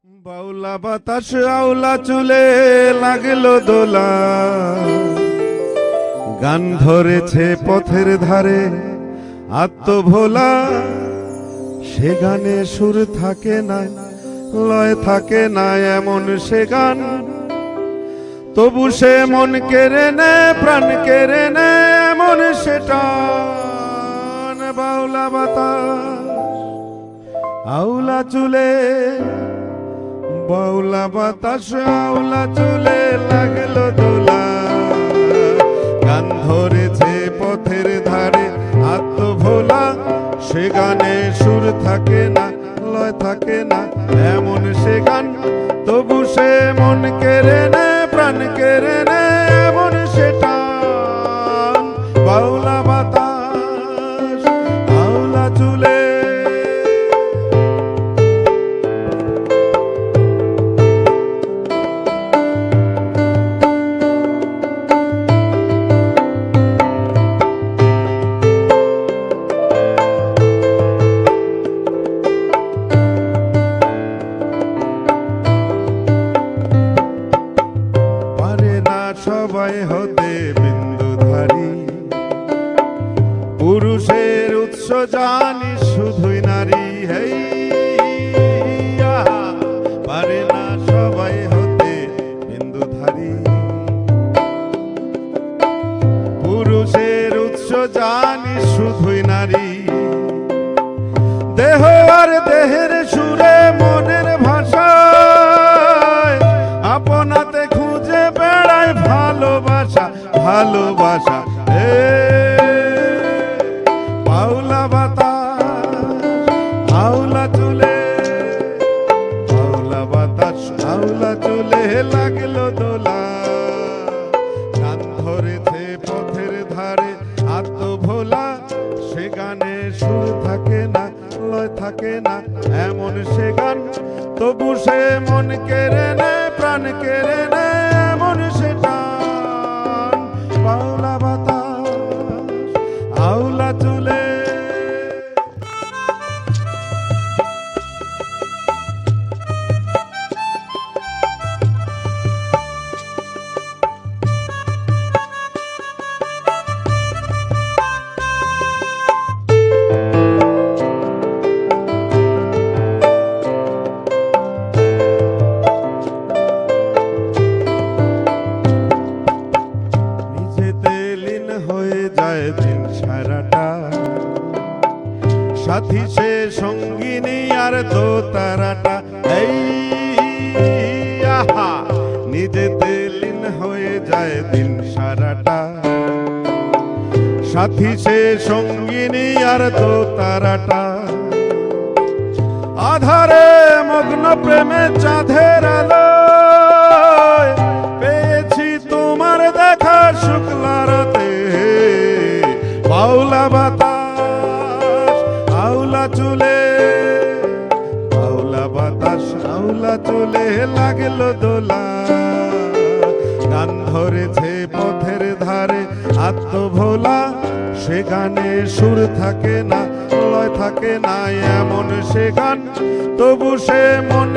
বাউলা বাতাস আউলা চুলে লাগলো দোলা, গান ধরেছে পথের ধারে আত্মভোলা। সে গানে সুর থাকে না, লয় থাকে না, এমন সে গান। তবু সে মন কেড়ে নেয়, প্রাণ কেড়ে নেয়, এমন সেটা। বাউলা বাতাস আউলা চুলে, বাউলা বাতাস আউলা চুলে লাগলো দোলা, গান ধরেছে পথের ধারে আত্মভোলা। সে গানে সুর থাকে না, লয় থাকে না, এমন সে গান। তবু সে মন কেড়ে নেয়, প্রাণ কেড়ে নেয়, এমন সেটা। বাউলা বাতাস আউলা চুলে, সবাই হতে বিন্দুধারী, পুরুষের উৎস জানি শুধুই নারী। হেই পারে না সবাই হতে বিন্দুধারী, পুরুষের উৎস জানি শুধুই নারী। দেহ আর দেহের সুরে মনের ভাষায় আপনাতে খুঁজে বেড়ায় ভালোবাসা, ভালোবাসা। বাউলা বাতাস আউলা চুলে, বাউলা বাতাস আউলা চুলে লাগলো দোলা, গান ধরেছে পথের ধারে আত্মভোলা। সে গানে সুর থাকে না, লয় থাকে না, এমন সে গান। তবু সে মন কেড়ে নেয়, প্রাণ কেড়ে নেয়, এমন সেটা। বাউলা বাতাস আউলা চুলে, দিন সারাটা সাথী সে সঙ্গিনী আর দো তারাটা। এই আহা নিজেতে লীন হয়ে যায় দিন সারাটা, সাথী সে সঙ্গিনী আর দো তারাটা। আধারে মগ্ন প্রেমে চাঁদের আলো, পেয়েছি তোমার দেখা শুক্লা রাতে। বাউলা বাতাস আউলা চুলে, বাউলা বাতাস আউলা চুলে লাগলো দোলা, গান ধরেছে পথের ধারে আত্মভোলা। সে গানে সুর থাকে না, লয় থাকে না, এমন সে গান। তবু সে মন